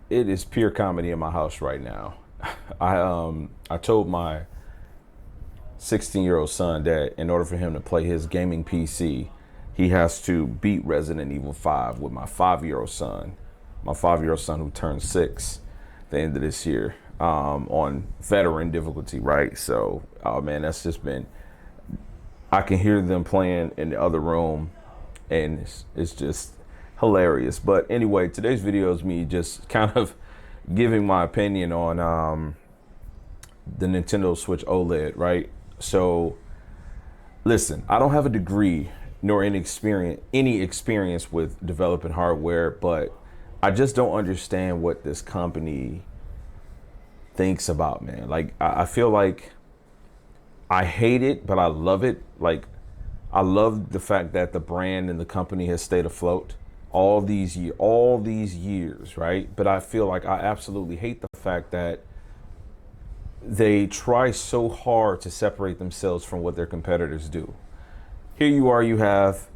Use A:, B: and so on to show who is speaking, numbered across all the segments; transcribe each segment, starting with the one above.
A: It is pure comedy in my house right now. I told my 16-year-old son that in order for him to play his gaming PC, he has to beat Resident Evil 5 with my 5-year-old son. My 5-year-old son who turns 6 the end of this year, on veteran difficulty, right? So, oh man, that's just been, I can hear them playing in the other room, and it's just hilarious. But anyway, today's video is me just kind of giving my opinion on the Nintendo Switch OLED, right? So listen, I don't have a degree nor any experience with developing hardware, but I just don't understand what this company thinks about, man. Like I feel like I hate it, but I love it. Like I love the fact that the brand and the company has stayed afloat all these years, right? But I feel like I absolutely hate the fact that they try so hard to separate themselves from what their competitors do. Here you are, you have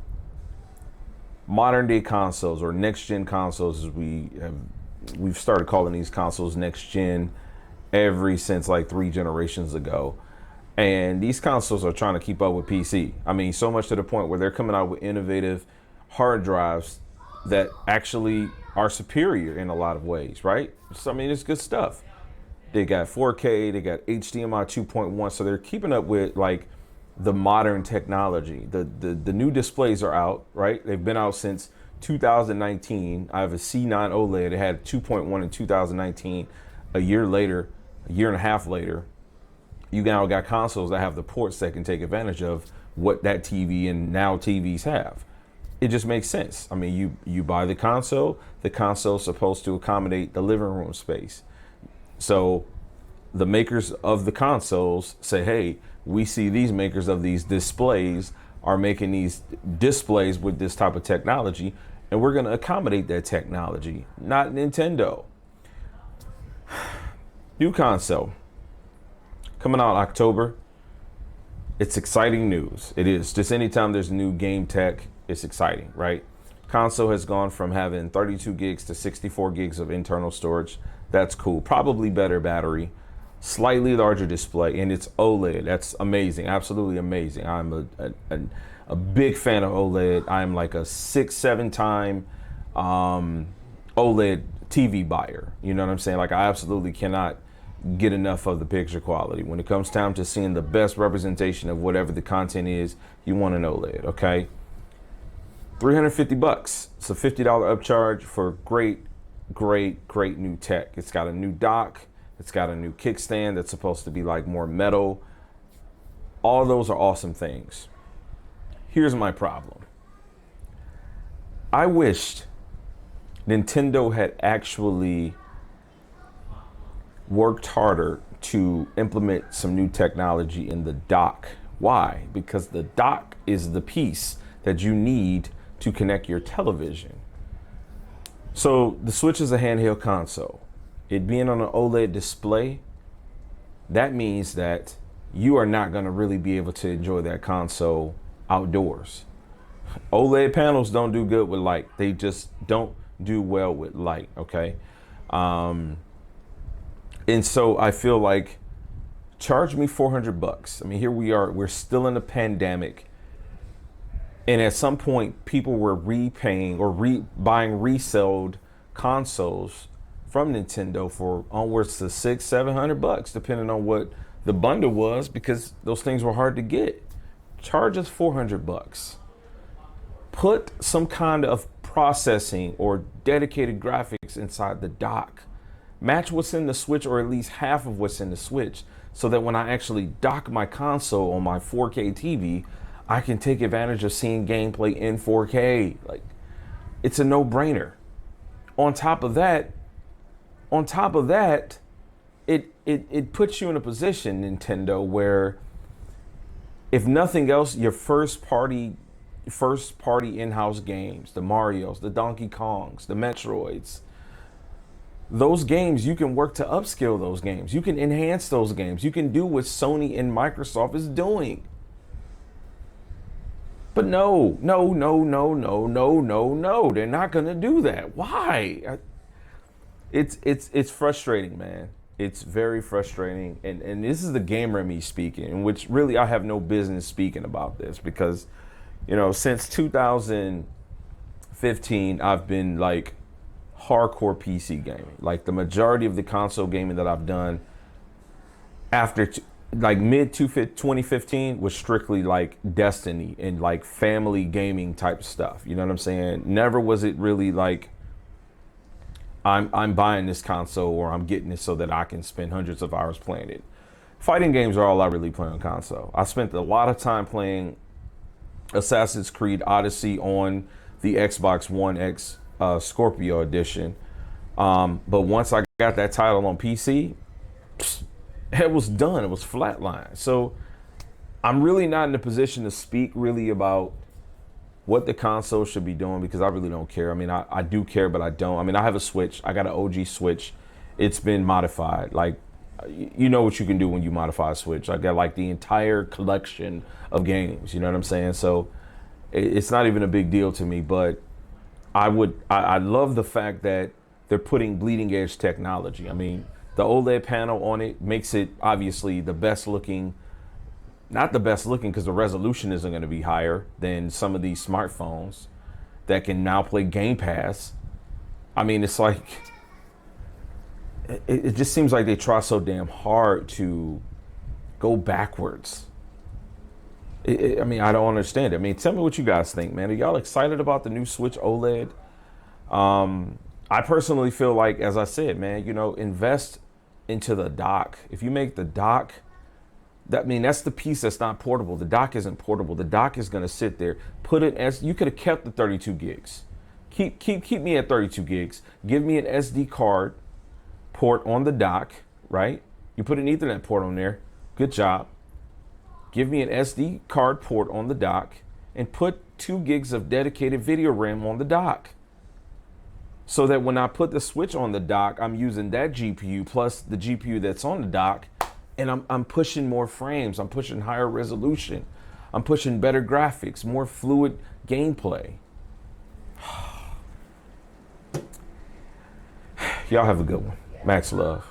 A: modern day consoles, or next gen consoles, as we've started calling these consoles next gen ever since like 3 generations ago. And these consoles are trying to keep up with PC. I mean, so much to the point where they're coming out with innovative hard drives that actually are superior in a lot of ways, right? So, I mean, it's good stuff. They got 4K, they got HDMI 2.1, so they're keeping up with like the modern technology. The new displays are out, right? They've been out since 2019. I have a C9 OLED. It had 2.1 in 2019. A year later, a year and a half later, you now got consoles that have the ports that can take advantage of what that TV and now TVs have. It just makes sense. I mean, you buy the console's supposed to accommodate the living room space. So the makers of the consoles say, hey, we see these makers of these displays are making these displays with this type of technology, and we're going to accommodate that technology. Not Nintendo. New console coming out October. It's exciting news. It is. Just anytime there's new game tech, it's exciting, right? Console has gone from having 32 gigs to 64 gigs of internal storage. That's cool. Probably better battery, slightly larger display, and it's OLED. That's amazing. Absolutely amazing. I'm a big fan of OLED. I'm like a 6-7 time OLED TV buyer. You know what I'm saying? Like I absolutely cannot get enough of the picture quality. When it comes time to seeing the best representation of whatever the content is, you want an OLED, okay? $350. It's a $50 upcharge for great new tech. It's got a new dock. It's got a new kickstand that's supposed to be like more metal. All those are awesome things. Here's my problem. I wished Nintendo had actually worked harder to implement some new technology in the dock. Why? Because the dock is the piece that you need to connect your television. So the Switch is a handheld console. It being on an OLED display, that means that you are not going to really be able to enjoy that console outdoors. OLED panels don't do good with light. They just don't do well with light, okay? And so I feel like, charge me $400. I mean, here we are, we're still in a pandemic. And at some point, people were repaying or buying resold consoles from Nintendo for onwards to $600-700, depending on what the bundle was, because those things were hard to get. Charge us $400. Put some kind of processing or dedicated graphics inside the dock. Match what's in the Switch, or at least half of what's in the Switch, so that when I actually dock my console on my 4K TV, I can take advantage of seeing gameplay in 4K. Like, it's a no-brainer. On top of that, it puts you in a position, Nintendo, where if nothing else, your first party in-house games, the Marios, the Donkey Kongs, the Metroids, those games, you can work to upscale those games. You can enhance those games. You can do what Sony and Microsoft is doing. But no, they're not going to do that. Why? It's frustrating, man. It's very frustrating, and this is the gamer in me speaking, in which really I have no business speaking about this because, since 2015, I've been like hardcore PC gaming. Like the majority of the console gaming that I've done after like mid 2015 was strictly like Destiny and like family gaming type stuff. You know what I'm saying? Never was it really like I'm buying this console or I'm getting it so that I can spend hundreds of hours playing it. Fighting games are all I really play on console. I spent a lot of time playing Assassin's Creed Odyssey on the Xbox One X Scorpio edition. But once I got that title on PC, it was done. It was flatlined. So I'm really not in a position to speak really about what the console should be doing because I really don't care. I mean, I do care, but I don't. I mean, I have a Switch. I got an OG Switch. It's been modified. Like, you know what you can do when you modify a Switch. I got like the entire collection of games. You know what I'm saying? So it's not even a big deal to me, but I love the fact that they're putting bleeding edge technology. I mean, the OLED panel on it makes it obviously the best looking, not the best looking because the resolution isn't going to be higher than some of these smartphones that can now play Game Pass. I mean, it's like, it just seems like they try so damn hard to go backwards. I mean, I don't understand it. I mean, tell me what you guys think, man. Are y'all excited about the new Switch OLED? I personally feel like, as I said, man, invest into the dock. If you make the dock, that's the piece that's not portable. The dock isn't portable. The dock is going to sit there. Put it as you could have kept the 32 gigs. Keep me at 32 gigs. Give me an SD card port on the dock, right? You put an Ethernet port on there. Good job. Give me an SD card port on the dock and put 2 gigs of dedicated video RAM on the dock. So that when I put the Switch on the dock, I'm using that GPU plus the GPU that's on the dock, and I'm pushing more frames. I'm pushing higher resolution. I'm pushing better graphics, more fluid gameplay. Y'all have a good one. Max love.